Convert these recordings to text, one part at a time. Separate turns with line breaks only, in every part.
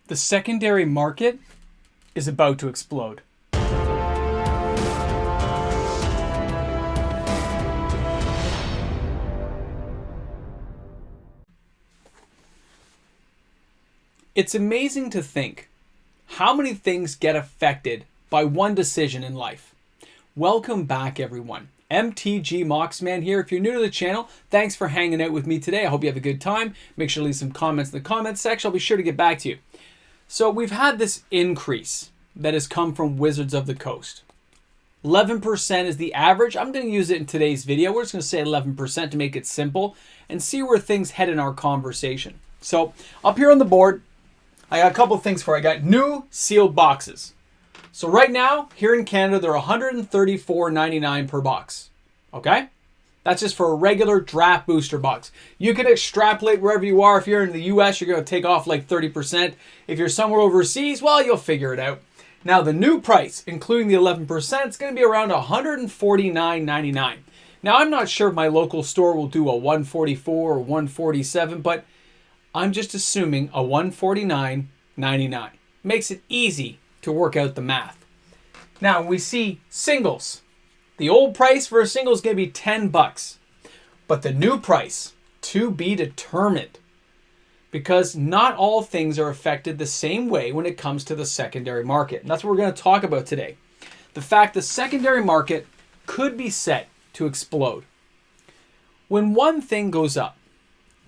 The secondary market is about to explode. It's amazing to think how many things get affected by one decision in life. Welcome back, everyone. MTG Moxman here. If you're new to the channel, thanks for hanging out with me today. I hope you have a good time. Make sure to leave some comments in the comments section. I'll be sure to get back to you. So we've had this increase that has come from Wizards of the Coast. 11% is the average. I'm going to use it in today's video. We're just going to say 11% to make it simple and see where things head in our conversation. So up here on the board, I got a couple of things for you. I got new sealed boxes. So right now, here in Canada, they're $134.99 per box. Okay? That's just for a regular draft booster box. You can extrapolate wherever you are. If you're in the US, you're going to take off like 30%. If you're somewhere overseas, well, you'll figure it out. Now, the new price, including the 11%, is going to be around $149.99. Now, I'm not sure if my local store will do a $144 or $147, but I'm just assuming a $149.99. Makes it easy to work out the math. Now, we see singles. The old price for a single is going to be $10, but the new price to be determined, because not all things are affected the same way when it comes to the secondary market. And that's what we're going to talk about today. The fact the secondary market could be set to explode. When one thing goes up,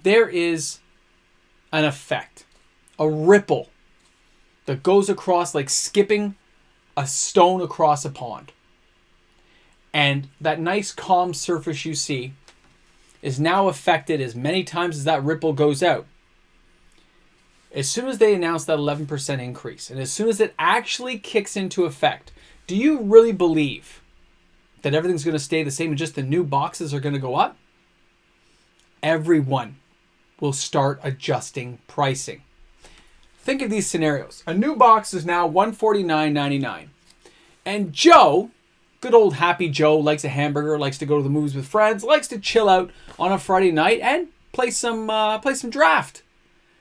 there is an effect, a ripple that goes across like skipping a stone across a pond. And that nice calm surface you see is now affected as many times as that ripple goes out. As soon as they announce that 11% increase, and as soon as it actually kicks into effect, do you really believe that everything's going to stay the same and just the new boxes are going to go up? Everyone will start adjusting pricing. Think of these scenarios. A new box is now $149.99. And Joe, good old happy Joe, likes a hamburger, likes to go to the movies with friends, likes to chill out on a Friday night and play some draft.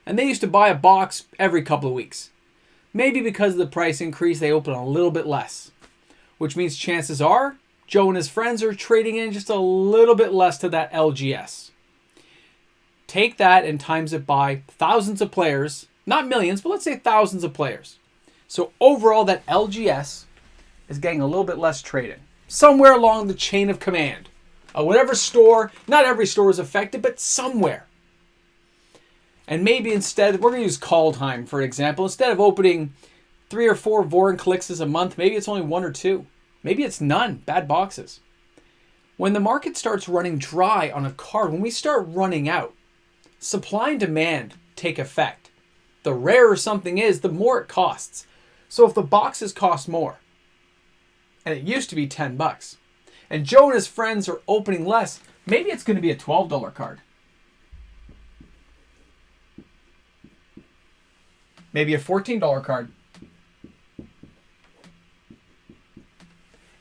And they used to buy a box every couple of weeks. Maybe because of the price increase, they open a little bit less, which means chances are Joe and his friends are trading in just a little bit less to that LGS. Take that and times it by thousands of players, not millions, but let's say thousands of players. So overall, that LGS is getting a little bit less traded. Somewhere along the chain of command. Whatever store, not every store is affected, but somewhere. And maybe instead, we're going to use Kaldheim for example. Instead of opening 3 or 4 Vorinclixes a month, maybe it's only 1 or 2. Maybe it's none, bad boxes. When the market starts running dry on a card, when we start running out, supply and demand take effect. The rarer something is, the more it costs. So if the boxes cost more, and it used to be $10, and Joe and his friends are opening less, maybe it's going to be a $12 card. Maybe a $14 card.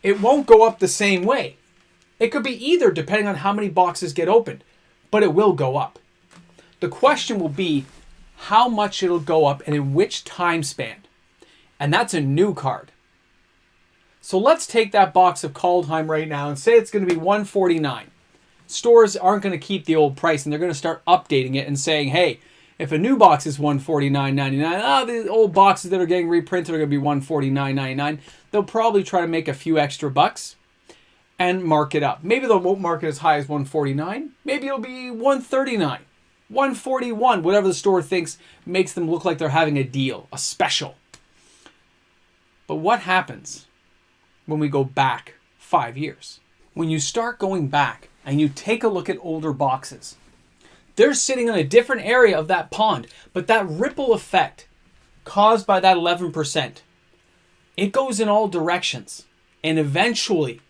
It won't go up the same way. It could be either depending on how many boxes get opened, but it will go up. The question will be how much it'll go up and in which time span. And that's a new card. So let's take that box of Kaldheim right now and say it's going to be $149. Stores aren't going to keep the old price and they're going to start updating it and saying, hey, if a new box is $149.99, the old boxes that are getting reprinted are going to be $149.99. They'll probably try to make a few extra bucks and mark it up. Maybe they won't mark it as high as $149. Maybe it'll be $139, $141, whatever the store thinks makes them look like they're having a deal, a special. But what happens when we go back 5 years? When you start going back and you take a look at older boxes, they're sitting in a different area of that pond, but that ripple effect caused by that 11%, it goes in all directions, and eventually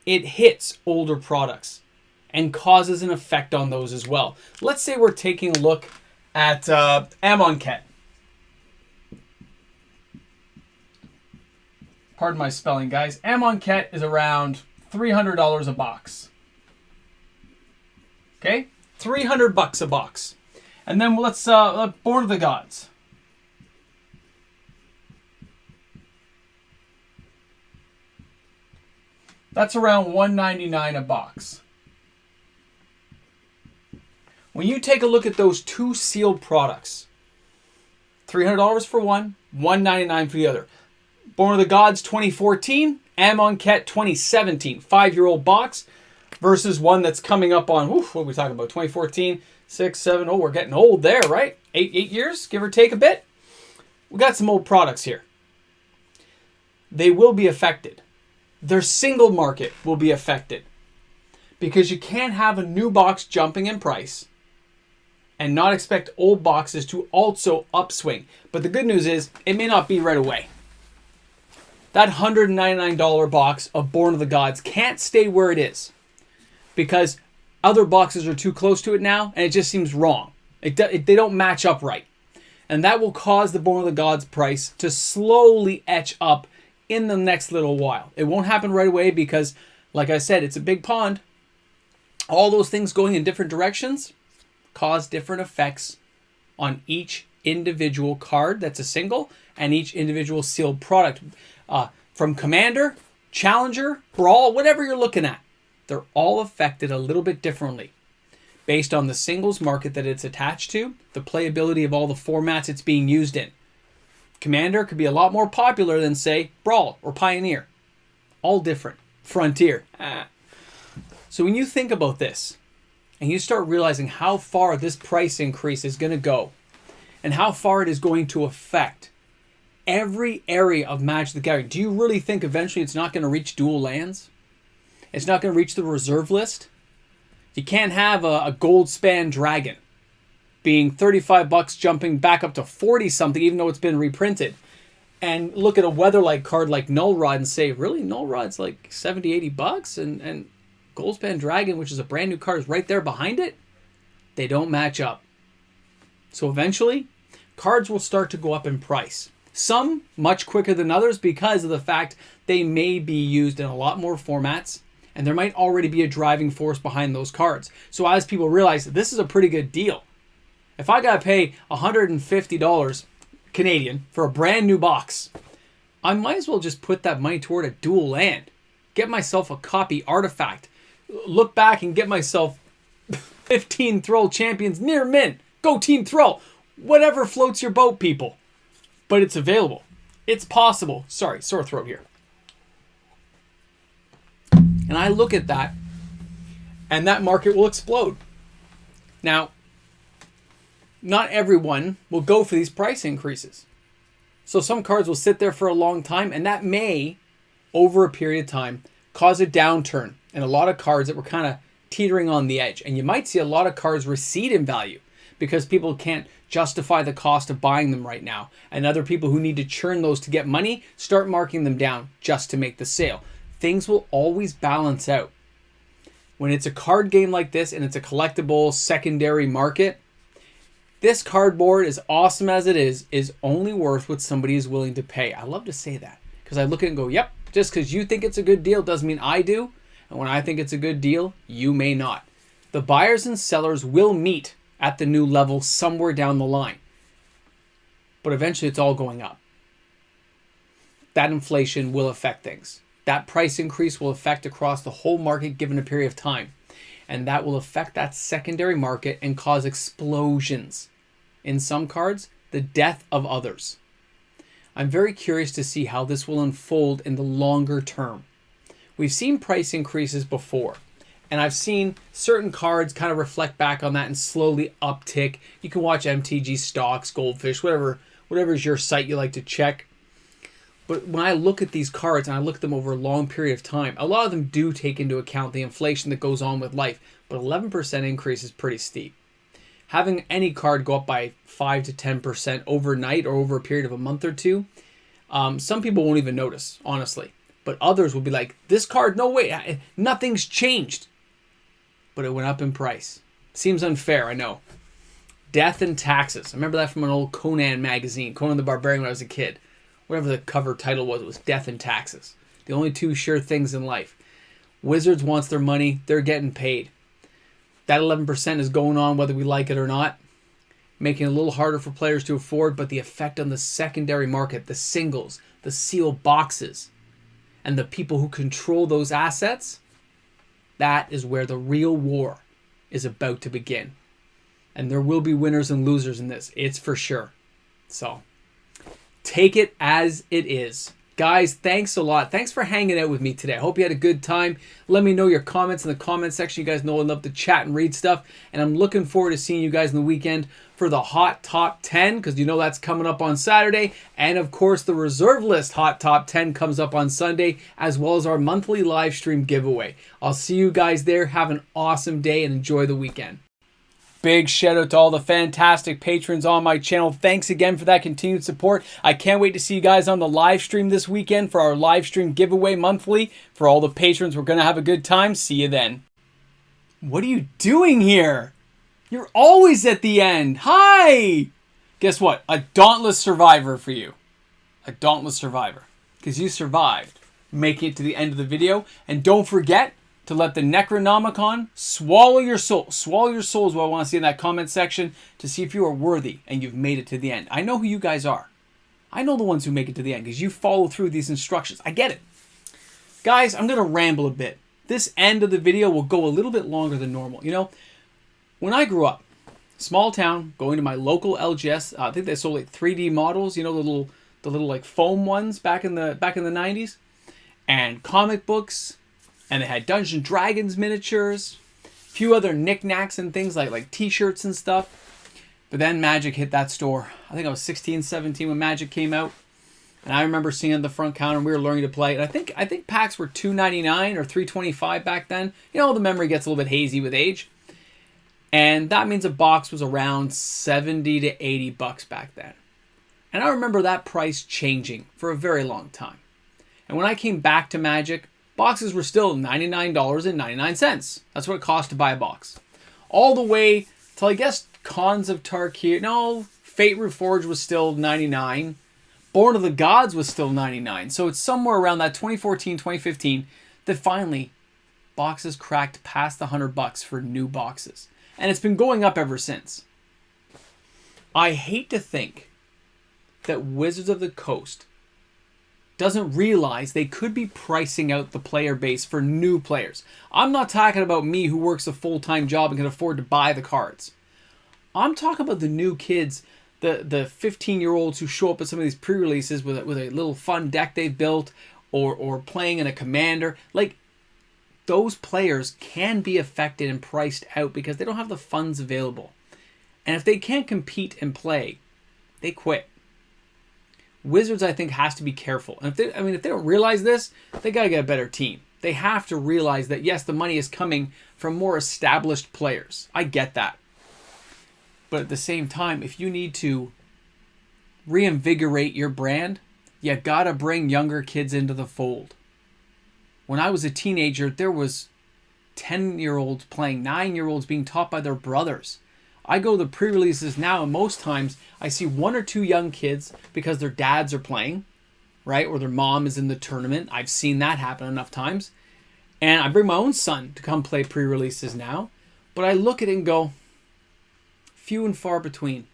it hits older products and causes an effect on those as well. Let's say we're taking a look at Amonkhet. Pardon my spelling, guys. Amonkhet is around $300 a box. Okay? $300 a box. And then let's Born of the Gods. That's around $1.99 a box. When you take a look at those two sealed products, $300 for one, $1.99 for the other. Born of the Gods 2014, Amonkhet 2017, 5-year-old box versus one that's coming up on, what are we talking about, 2014, 6, 7, we're getting old there, right? 8 years, give or take a bit. We got some old products here. They will be affected. Their single market will be affected because you can't have a new box jumping in price and not expect old boxes to also upswing. But the good news is it may not be right away. That $199 box of Born of the Gods can't stay where it is because other boxes are too close to it now and it just seems wrong. They don't match up right. And that will cause the Born of the Gods price to slowly etch up in the next little while. It won't happen right away because, like I said, it's a big pond. All those things going in different directions cause different effects on each individual card that's a single and each individual sealed product. From Commander, Challenger, Brawl, whatever you're looking at, they're all affected a little bit differently based on the singles market that it's attached to, the playability of all the formats it's being used in. Commander could be a lot more popular than, say, Brawl or Pioneer. All different. Frontier. So when you think about this, and you start realizing how far this price increase is going to go, and how far it is going to affect every area of Magic the Gathering, do you really think eventually it's not going to reach dual lands? It's not going to reach the reserve list? You can't have a gold span dragon being $35 jumping back up to 40 something, even though it's been reprinted. And look at a Weatherlight card like Null Rod and say, really? Null Rod's like 70, 80 bucks? And Goldspan Dragon, which is a brand new card, is right there behind it? They don't match up. So eventually, cards will start to go up in price. Some much quicker than others because of the fact they may be used in a lot more formats and there might already be a driving force behind those cards. So as people realize, this is a pretty good deal. If I got to pay $150 Canadian for a brand new box, I might as well just put that money toward a dual land. Get myself a copy artifact. Look back and get myself 15 Thrall champions near mint. Go Team Thrall. Whatever floats your boat, people. But it's available. It's possible. Sorry, sore throat here. And I look at that, and that market will explode. Now, not everyone will go for these price increases. So some cards will sit there for a long time, and that may, over a period of time, cause a downturn in a lot of cards that were kind of teetering on the edge. And you might see a lot of cards recede in value because people can't justify the cost of buying them right now. And other people who need to churn those to get money start marking them down just to make the sale. Things will always balance out. When it's a card game like this and it's a collectible secondary market, this cardboard, as awesome as it is only worth what somebody is willing to pay. I love to say that because I look at it and go, yep, just because you think it's a good deal doesn't mean I do. And when I think it's a good deal, you may not. The buyers and sellers will meet at the new level somewhere down the line. But eventually it's all going up. That inflation will affect things. That price increase will affect across the whole market given a period of time. And that will affect that secondary market and cause explosions. In some cards, the death of others. I'm very curious to see how this will unfold in the longer term. We've seen price increases before. And I've seen certain cards kind of reflect back on that and slowly uptick. You can watch MTG stocks, Goldfish, whatever is your site you like to check. But when I look at these cards and I look at them over a long period of time, a lot of them do take into account the inflation that goes on with life. But 11% increase is pretty steep. Having any card go up by 5 to 10% overnight or over a period of a month or two, some people won't even notice, honestly. But others will be like, this card, no way, nothing's changed. But it went up in price. Seems unfair, I know. Death and Taxes. I remember that from an old Conan magazine, Conan the Barbarian when I was a kid. Whatever the cover title was, it was Death and Taxes. The only two sure things in life. Wizards wants their money, they're getting paid. That 11% is going on whether we like it or not, making it a little harder for players to afford, but the effect on the secondary market, the singles, the sealed boxes, and the people who control those assets, that is where the real war is about to begin. And there will be winners and losers in this. It's for sure. So take it as it is. Guys, thanks a lot. Thanks for hanging out with me today. I hope you had a good time. Let me know your comments in the comment section. You guys know I love to chat and read stuff. And I'm looking forward to seeing you guys in the weekend for the Hot Top 10, because you know that's coming up on Saturday. And of course, the Reserve List Hot Top 10 comes up on Sunday, as well as our monthly live stream giveaway. I'll see you guys there. Have an awesome day and enjoy the weekend. Big shout out to all the fantastic patrons on my channel. Thanks again for that continued support. I can't wait to see you guys on the live stream this weekend for our live stream giveaway monthly. For all the patrons, we're going to have a good time. See you then. What are you doing here? You're always at the end. Hi! Guess what? A dauntless survivor for you. A dauntless survivor. Because you survived making it to the end of the video. And don't forget to let the Necronomicon swallow your soul. Swallow your soul is what I want to see in that comment section to see if you are worthy and you've made it to the end. I know who you guys are. I know the ones who make it to the end because you follow through these instructions. I get it. Guys, I'm going to ramble a bit. This end of the video will go a little bit longer than normal. You know, when I grew up, small town, going to my local LGS, I think they sold like 3D models, you know, the little like foam ones back in the 90s, and comic books. And they had Dungeons & Dragons miniatures, a few other knickknacks and things like t-shirts and stuff. But then Magic hit that store. I think I was 16, 17 when Magic came out. And I remember seeing at the front counter, and we were learning to play. And I think packs were $2.99 or $3.25 back then. You know, the memory gets a little bit hazy with age. And that means a box was around 70 to 80 bucks back then. And I remember that price changing for a very long time. And when I came back to Magic, boxes were still $99.99. That's what it cost to buy a box. All the way till I guess Cons of Tarkir. No, Fate Reforged was still $99. Born of the Gods was still $99. So it's somewhere around that 2014, 2015 that finally boxes cracked past the $100 for new boxes. And it's been going up ever since. I hate to think that Wizards of the Coast doesn't realize they could be pricing out the player base for new players. I'm not talking about me who works a full-time job and can afford to buy the cards. I'm talking about the new kids, the 15-year-olds who show up at some of these pre-releases with a little fun deck they've built or playing in a commander. Like, those players can be affected and priced out because they don't have the funds available. And if they can't compete and play, they quit. Wizards, I think, has to be careful. And if they don't realize this, they got to get a better team. They have to realize that, yes, the money is coming from more established players. I get that. But at the same time, if you need to reinvigorate your brand, you got to bring younger kids into the fold. When I was a teenager, there was 10-year-olds playing, 9-year-olds being taught by their brothers. I go to the pre-releases now, and most times I see 1 or 2 young kids because their dads are playing, right? Or their mom is in the tournament. I've seen that happen enough times. And I bring my own son to come play pre-releases now. But I look at it and go, few and far between.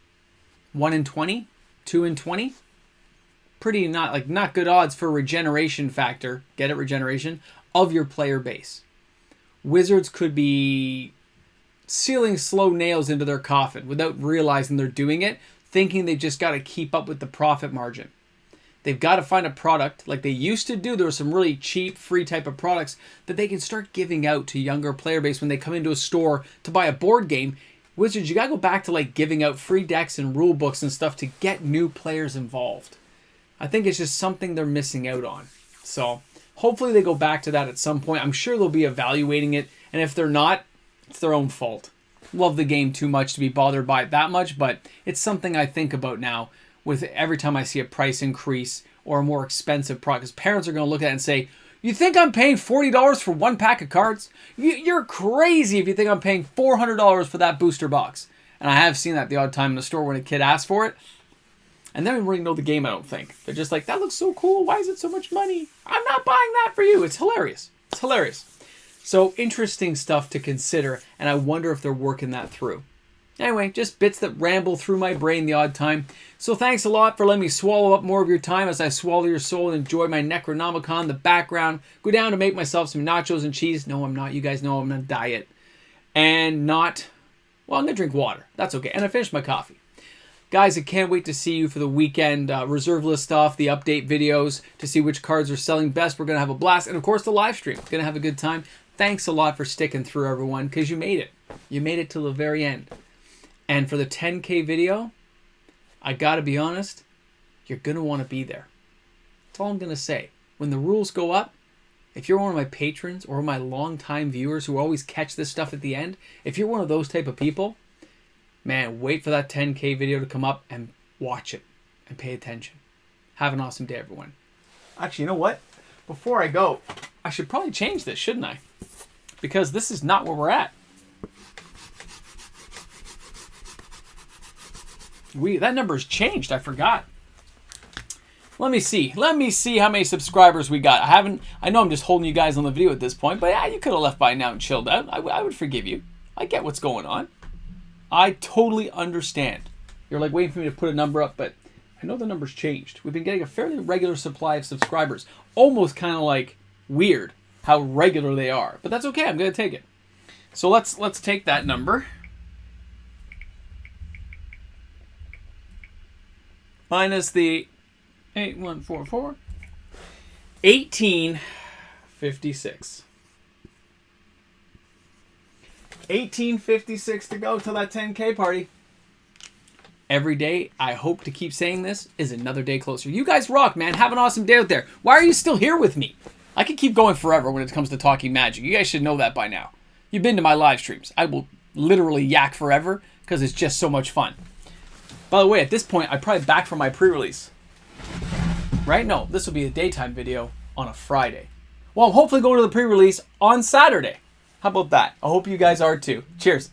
1 in 20, 2 in 20. Pretty not good odds for regeneration factor, get it, regeneration, of your player base. Wizards could be sealing slow nails into their coffin without realizing they're doing it, thinking they've just got to keep up with the profit margin. They've got to find a product like they used to do. There were some really cheap, free type of products that they can start giving out to younger player base when they come into a store to buy a board game. Wizards, you got to go back to like giving out free decks and rule books and stuff to get new players involved. I think it's just something they're missing out on. So hopefully they go back to that at some point. I'm sure they'll be evaluating it. And if they're not, it's their own fault. Love the game too much to be bothered by it that much, but it's something I think about now with every time I see a price increase or a more expensive product. Because parents are going to look at it and say, you think I'm paying $40 for 1 pack of cards? You're crazy if you think I'm paying $400 for that booster box. And I have seen that the odd time in the store when a kid asks for it. And they don't really know the game, I don't think. They're just like, that looks so cool. Why is it so much money? I'm not buying that for you. It's hilarious. It's hilarious. So interesting stuff to consider, and I wonder if they're working that through. Anyway, just bits that ramble through my brain the odd time. So thanks a lot for letting me swallow up more of your time as I swallow your soul and enjoy my Necronomicon in the background. Go down to make myself some nachos and cheese. No, I'm not. You guys know I'm on a diet. And not... Well, I'm going to drink water. That's okay. And I finished my coffee. Guys, I can't wait to see you for the weekend reserve list stuff, the update videos, to see which cards are selling best. We're going to have a blast. And, of course, the live stream. Going to have a good time. Thanks a lot for sticking through, everyone, because you made it. You made it till the very end. And for the 10K video, I got to be honest, you're going to want to be there. That's all I'm going to say. When the rules go up, if you're one of my patrons or my longtime viewers who always catch this stuff at the end, if you're one of those type of people, man, wait for that 10K video to come up and watch it and pay attention. Have an awesome day, everyone. Actually, you know what? Before I go, I should probably change this, shouldn't I? Because this is not where we're at. That number's changed. I forgot. Let me see. Let me see how many subscribers we got. I know I'm just holding you guys on the video at this point, but yeah, you could have left by now and chilled out. I would forgive you. I get what's going on. I totally understand. You're like waiting for me to put a number up, but I know the number's changed. We've been getting a fairly regular supply of subscribers. Almost kind of like weird how regular they are. But that's okay. I'm going to take it. So let's take that number. Minus the 8144. 1856. 1856 to go till that 10K party. Every day, I hope to keep saying this, is another day closer. You guys rock, man. Have an awesome day out there. Why are you still here with me? I could keep going forever when it comes to talking Magic. You guys should know that by now. You've been to my live streams. I will literally yak forever because it's just so much fun. By the way, at this point, I'm probably back from my pre-release. Right? No, this will be a daytime video on a Friday. Well, I'm hopefully going to the pre-release on Saturday. How about that? I hope you guys are too. Cheers.